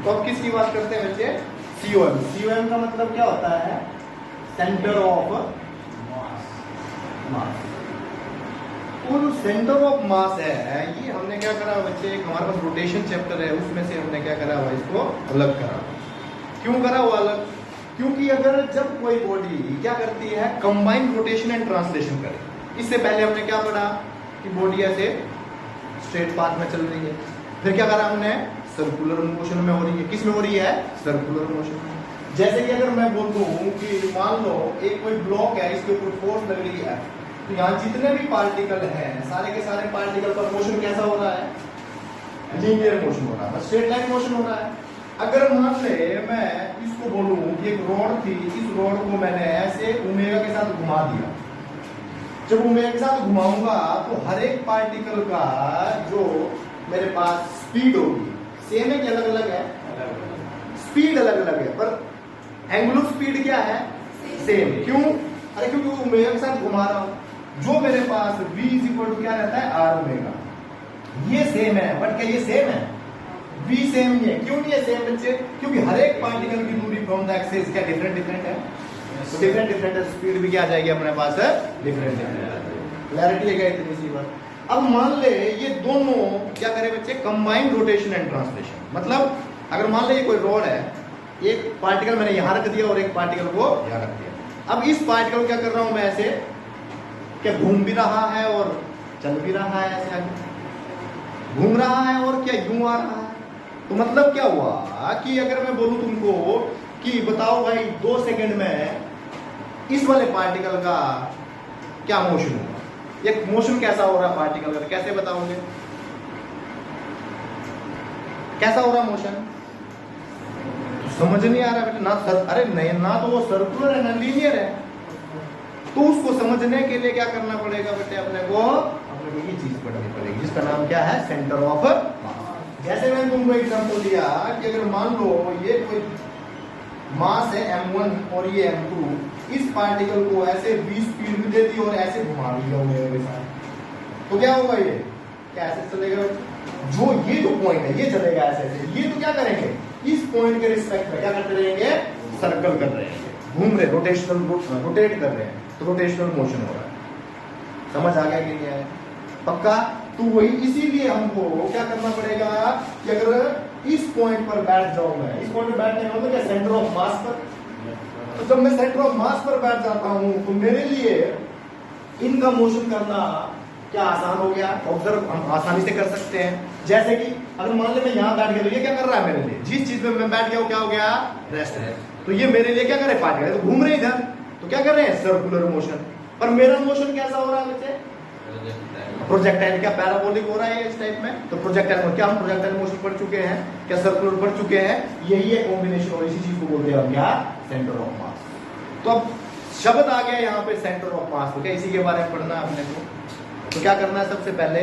तो अब किसकी बात करते हैं बच्चे? COM। COM का मतलब क्या होता है? सेंटर ऑफ मास। वो जो सेंटर ऑफ मास है, ये हमने क्या करा बच्चे, एक हमारे पास रोटेशन चैप्टर है, उसमें से हमने क्या करा हुआ, इसको अलग करा। क्यों करा हुआ अलग? क्योंकि अगर जब कोई बॉडी क्या करती है, कंबाइंड रोटेशन एंड ट्रांसलेशन करे। इससे पहले हमने क्या पढ़ा कि बॉडी ऐसे स्ट्रेट पाथ में चल रही है, फिर क्या करा हमने, सर्कुलर मोशन में हो रही है। किस में हो रही है? सर्कुलर मोशन में। जैसे कि अगर मैं बोल दूं कि मान लो एक कोई ब्लॉक है, इसके ऊपर फोर्स लग रही है, तो यहाँ जितने भी पार्टिकल हैं, सारे के सारे पार्टिकल पर मोशन कैसा हो रहा है? लीनियर मोशन हो रहा है, स्ट्रेट लाइन मोशन हो रहा है। अगर मान ले मैं इसको बोलूं कि एक रॉड थी, इस रॉड को मैंने ऐसे ओमेगा के साथ घुमा दिया, जब ओमेगा के साथ घुमाऊंगा तो हर एक पार्टिकल का जो मेरे पास स्पीड होगी, सेम है कि अलग अलग है? स्पीड अलग अलग है, पर एंगुलर स्पीड क्या है? सेम। क्यों? अरे क्योंकि ओमेगा के साथ घुमा रहा हूं, जो मेरे पास v इक्वल टू क्या रहता है? r omega. ये सेम है, बट क्या ये सेम है? v सेम नहीं है। क्यों नहीं है सेम बच्चे? क्योंकि हर एक पार्टिकल की दूरी फ्रॉम द एक्सिस क्या डिफरेंट डिफरेंट है, तो डिफरेंट डिफरेंट स्पीड भी क्या आ जाएगी अपने पास? Different different. क्लैरिटी है क्या इतनी सी बात? अब मान ले ये दोनों क्या करें बच्चे, कंबाइंड रोटेशन एंड ट्रांसलेशन। मतलब अगर मान ले ये कोई रॉड है, एक पार्टिकल मैंने यहां रख दिया और एक पार्टिकल को यहां रख दिया। अब इस पार्टिकल को क्या कर रहा हूं मैं, ऐसे क्या घूम भी रहा है और चल भी रहा है, ऐसे आगे घूम रहा है और क्या यूं आ रहा है। तो मतलब क्या हुआ कि अगर मैं बोलूं तुमको कि बताओ भाई 2 सेकंड में इस वाले पार्टिकल का क्या मोशन होगा, एक मोशन कैसा हो रहा है पार्टिकल का, कैसे बताओगे? कैसा हो रहा मोशन? समझ नहीं आ रहा बेटा ना अरे नहीं ना, तो वो सर्कुलर है ना लीनियर है। तो उसको समझने के लिए क्या करना पड़ेगा बेटे, अपने को ये चीज पढ़नी पड़ेगी जिसका नाम क्या है? सेंटर ऑफ मास। जैसे मैंने तुमको एग्जांपल दिया कि अगर मान लो ये कोई मास है m1 और ये m2, इस पार्टिकल को ऐसे v स्पीड में दे दी और ऐसे घुमा दिया मेरे साथ, तो क्या होगा? ये क्या ऐसे चलेगा? जो ये जो पॉइंट है ये चलेगा ऐसे ऐसे। ये तो क्या करेंगे, इस पॉइंट के रिस्पेक्ट में क्या करते रहेंगे? सर्कल कर रहे हैं, घूम रहे, रोटेट कर रहे हैं, तो रोटेशनल मोशन हो रहा है। समझ आ गया कि नहीं आया? पक्का? तो वही इसीलिए हमको क्या करना पड़ेगा कि अगर इस पॉइंट पर बैठ जाऊं मैं, इस पॉइंट पर बैठने का मतलब क्या? सेंटर ऑफ मास पर। तो जब मैं सेंटर ऑफ मास पर बैठ जाता हूं तो मेरे लिए इनका मोशन करना क्या आसान हो गया? ऑब्जर्व हम आसानी से कर सकते हैं। जैसे कि अगर मान ले मैं यहां बैठ गया, तो ये क्या कर रहा है मेरे लिए? जिस चीज में मैं बैठ गया वो क्या हो गया? रेस्ट है। तो ये मेरे लिए क्या करे? पार्टिकल तो घूम रहे इधर, तो क्या कर रहे हैं? Circular motion. पर मेरा मोशन कैसा हो रहा है बच्चे? प्रोजेक्टाइल। क्या पैराबोलिक हो रहा है इस टाइप में? तो प्रोजेक्टाइल क्या हम प्रोजेक्टाइल मोशन पढ़ चुके हैं, क्या सर्कुलर पढ़ चुके हैं? यही है कॉम्बिनेशन, और इसी चीज को बोलते हैं हम क्या? सेंटर ऑफ मास। तो अब शब्द आ गया यहाँ पे सेंटर ऑफ मास, तो क्या इसी के बारे में पढ़ना है अपने को? तो क्या करना है सबसे पहले,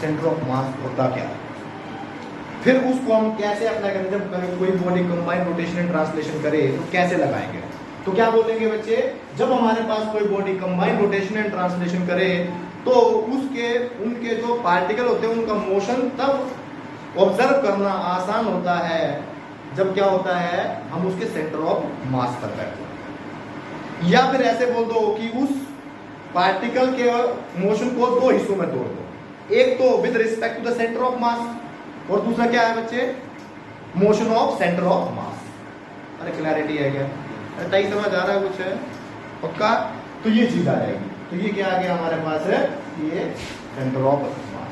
सेंटर ऑफ मास होता क्या है, फिर उसको हम कैसे अप्लाई करें। जब कोई body combined rotation and translation करे तो कैसे लगाएंगे? तो क्या बोलेंगे बच्चे, जब हमारे पास कोई body combined rotation and translation करे तो उसके उनके जो पार्टिकल होते हैं उनका मोशन तब ऑब्जर्व करना आसान होता है जब क्या होता है, हम उसके सेंटर ऑफ मास पर बैठते हैं। या फिर ऐसे बोल दो कि उस पार्टिकल के मोशन को 2 हिस्सों में तोड़ दो, एक तो with respect to the centre of mass और दूसरा क्या है बच्चे? Motion of centre of mass. अरे क्लैरिटी है क्या? अरे तई समझ आ रहा है कुछ है? पक्का? तो ये चीज आ जाएगी। तो ये क्या आ गया हमारे पास है? ये सेंटर ऑफ मास।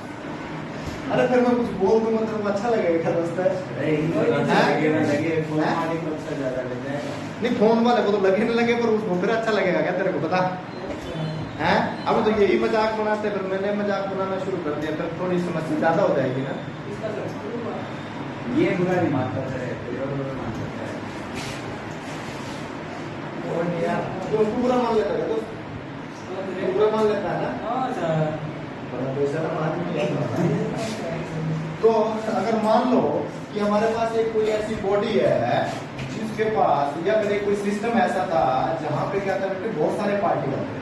अरे फिर मैं कुछ बोल दूं मतलब अच्छा लगेगा क्या दोस्त? नहीं फोन वाले को तो लगे नहीं लगे, पर उसको फिर अच्छा लगेगा क्या तेरे को पता है? अब तो यही मजाक बनाते, फिर मैंने मजाक बनाना शुरू कर दिया, फिर थोड़ी समस्या ज्यादा हो जाएगी ना। ये बुरा नहीं मानता है, तो पूरा मान लेता है, तो पूरा मान लेता है ना। तो अगर मान लो कि हमारे पास एक कोई ऐसी बॉडी है जिसके पास, या फिर कोई सिस्टम ऐसा था जहां पे क्या था, बहुत सारे पार्टिकल थे,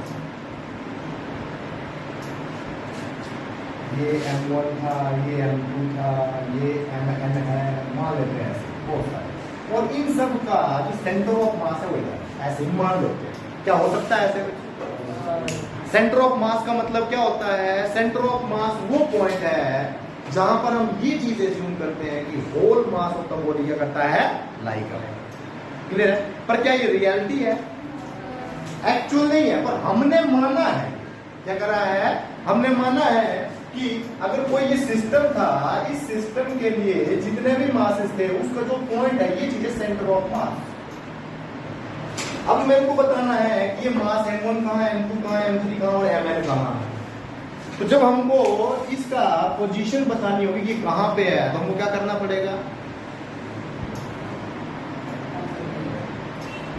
ये M1 था, ये M2 था, ये MN है, मान लेते हैं ऐसे बहुत सारे। और इन सब का जो सेंटर ऑफ मास है वो इधर है, ऐसे मान लेते हैं। क्या हो सकता है ऐसे? सेंटर ऑफ मास का मतलब क्या होता है? सेंटर ऑफ मास वो पॉइंट है जहां पर हम ये चीज एज्यूम करते हैं कि whole mass of the body क्या करता है, लाई करेगा। क्लियर है? पर क्या ये रियलिटी है? एक्चुअल नहीं है, पर हमने माना है। क्या करा है? हमने माना है कि अगर कोई ये सिस्टम था, इस सिस्टम के लिए जितने भी मासेस थे उसका जो पॉइंट है ये चीज है सेंटर ऑफ मास। अब मेरे को बताना है कि ये मास M1 कहाँ है, M2 कहाँ है, M3 कहाँ है और Mn कहाँ है। तो जब हमको इसका पोजीशन बतानी होगी कि कहां पे है, तो हमको क्या करना पड़ेगा?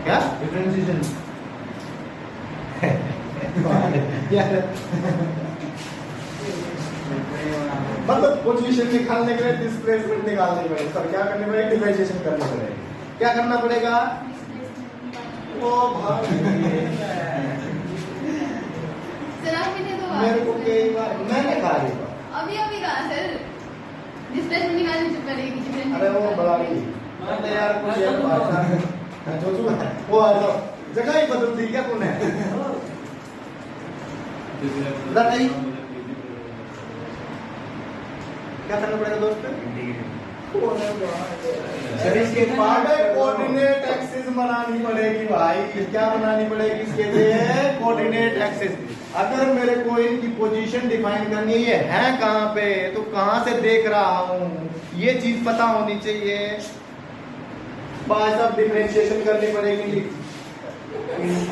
क्या डिफरेंशिएशन मतलब पोजीशन निकालने के लिए डिस्प्लेसमेंट निकालनी पड़ेगी, तब क्या करनी पड़ेगी? डिफरेंशिएशन करनी पड़ेगी। क्या करना पड़ेगा? वो मेरे को कई बार मैंने कहा ये बात अभी कहा सर डिस्प्लेसमेंट निकालनी चुप करेगी। अरे वो बड़ा मैंने यार कुछ यार भाषा जो वो आ जाओ जगह ही बदल दी क्या तूने? नहीं क्या करना पड़ेगा दोस्त? शरीर के पार्ट कोऑर्डिनेट एक्सिस बनानी पड़ेगी भाई। क्या बनानी पड़ेगी इसके लिए? Coordinate axis. अगर मेरे को इनकी पोजीशन डिफाइन करनी है, ये है कहां पे, तो कहां से देख रहा हूं, ये चीज पता होनी चाहिए। बात अब डिफरेंशिएशन करनी पड़ेगी।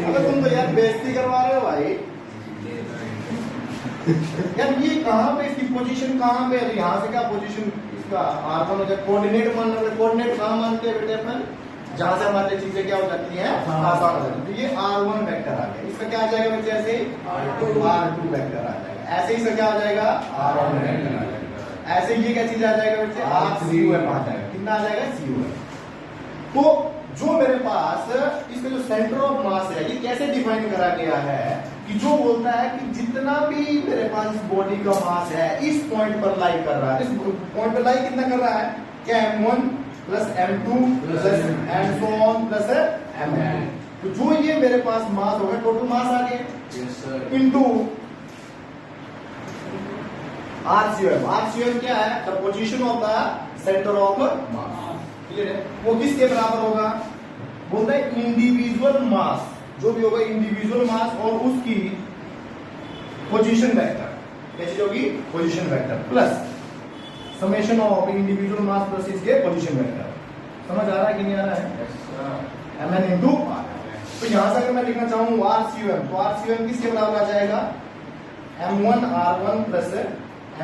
अगर तुम तो यार बेइज्जती करवा रहे हो भाई। यार ये कहां पे, इसकी पोजीशन कहां पे है? यहाँ से क्या पोजीशन इसका R1 हो जाए। कोऑर्डिनेट मानना है, कोऑर्डिनेट कहां मानते हैं बेटे अपन? जहां से हमारी चीजें क्या हो जाती हैं, आसान हो जाती है। तो ये R1 वेक्टर आ गया, इसका क्या आ जाएगा बच्चे? ऐसे R2 वेक्टर आ जाएगा। ऐसे ही इसका क्या आ जाएगा? R1 वेक्टर आ जाएगा। ऐसे ये क्या चीज आ जाएगा बच्चे? RCUM आ जाएगा। कितना आ जाएगा? CUM। तो जो मेरे पास इसका जो सेंटर ऑफ मास है, ये कैसे डिफाइन करा गया है कि जो बोलता है कि जितना भी मेरे पास इस बॉडी का मास है इस पॉइंट पर लाई कर रहा है। इस पॉइंट पर लाई कितना कर रहा है? क्या M1 plus M2 plus and so on plus Mn। तो जो ये मेरे पास मास होगा, टोटल मास आ गया इनटू RCUM। RCUM क्या है? The position of the centre of mass. Clear है? वो किसके बराबर होगा? बोलता है इंडिविजुअल मास, जो भी होगा इंडिविजुअल मास और उसकी पोजीशन वेक्टर। क्या चीज होगी? Position vector plus summation of individual mass plus इसके पोजीशन वेक्टर। समझ आ रहा है कि नहीं आ रहा है? Mn into R। तो यहां से अगर मैं लिखना चाहूँ RCUM, तो RCUM किसके बराबर आ जाएगा? M1 R1 plus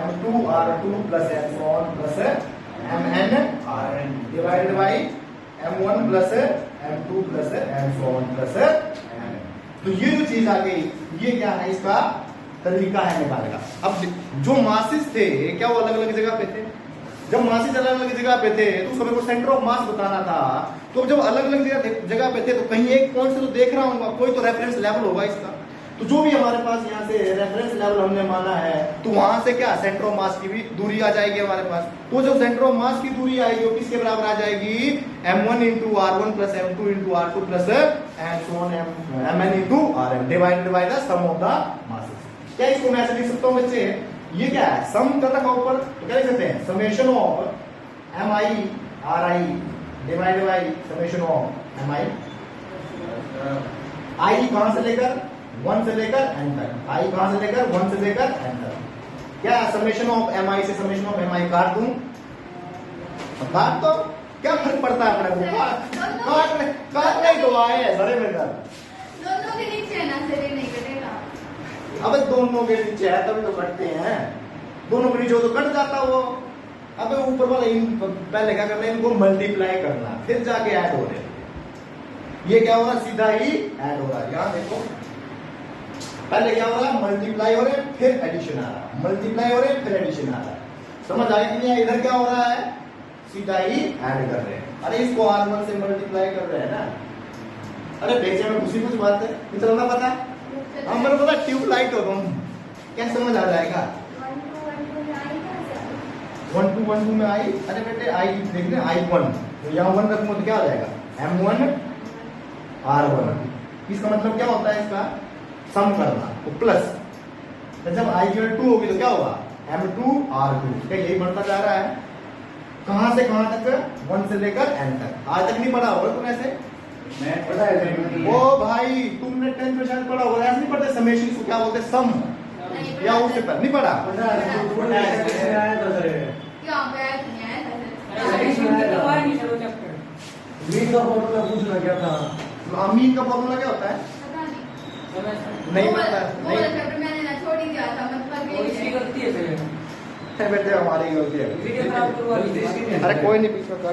M2 R2 plus M1 plus Mn Rn divided by M1 plus M2 plus M1 plus Mn। तो ये जो चीज आ गई, ये क्या है? इसका तरीका है निकालने का। अब जो मासेस थे क्या वो अलग अलग जगह पे थे? जब मासेस अलग अलग जगह पे थे तो उसको मेरे को सेंटर ऑफ मास बताना था। तो जब अलग अलग जगह पे थे तो कहीं एक पॉइंट से तो देख रहा हूँ, कोई तो रेफरेंस लेवल होगा इसका। तो जो भी हमारे पास यहाँ से रेफरेंस लेवल हमने माना है, तो वहां से क्या सेंटर ऑफ मास की भी दूरी आ जाएगी हमारे पास। तो जो सेंटर ऑफ मास की दूरी आएगी वो किसके बराबर आ जाएगी? M1 into R1 plus M2 into R2 plus Mn into Rn divided by the sum of the masses. क्या इसको मैं ऐसे लिख सकता हूँ बच्चे? ये क्या है? सम कर रखा ऊपर, तो क्या लिख सकते हैं? Summation of Mi Ri divided by summation of Mi I कहां से लेकर 1 से लेकर n तक। I कहां से लेकर 1 से लेकर n तक। क्या समेशन ऑफ Mi से समेशन ऑफ Mi काट दूं? काट दो, क्या फर्क पड़ता है अपने को? काट नहीं तो आए है सरे मेरे घर। दोनों के नीचे है ना सर, ये नहीं कटेगा। अबे दोनों के नीचे है तभी तो कटते हैं। दोनों के नीचे हो तो कट जाता वो। अबे ऊपर वाला पहले क्या करना है? इनको मल्टीप्लाई करना, फिर जाके ऐड हो रहे। ये क्या हो रहा? सीधा ही ऐड हो रहा है। यहां देखो, पहले क्या हो रहा है? मल्टीप्लाई हो रहे फिर एडिशन आ रहा है, मल्टीप्लाई हो रहे फिर एडिशन आ रहा है। समझ आई कि नहीं? इधर क्या हो रहा है? सीधा ही ऐड कर रहे हैं। अरे इसको R1 से मल्टीप्लाई कर रहे हैं ना। अरे भेजे में घुसी कुछ बात है, इतना ना पता। हम मेरे पता ट्यूबलाइट हो तुम, क्या समझ आ जाएगा? 1 2 में आई, अरे बेटे आई देख रहे I1, तो यहाँ 1 रखूंगा तो क्या आ जाएगा M1 R1। इसका मतलब क्या होता है इसका सम करना, तो प्लस, तो जब I की वैल्यू 2 होगी तो क्या होगा M2 R2। क्या यही बढ़ता जा रहा है, कहां से कहां तक, 1 से लेकर n तक। आज तक नहीं पढ़ा होगा तुमने ऐसे, मैं पता है ओ भाई तुमने 10th में शायद पढ़ा होगा, ऐसे नहीं पढ़ते समेशन को क्या बोलते हैं, सम, नहीं या पढ़ा उससे था। पढ़ नहीं पढ़ा। यहाँ पे आया नहीं आया था अमीन का फॉर्मूला क्या होता है, पता नहीं। नहीं वो पता वाला नहीं। चैप्टर मैंने ना छोड़ ही दिया था, मतलब बेटे हमारी गलती है, अरे कोई नहीं बीच में कर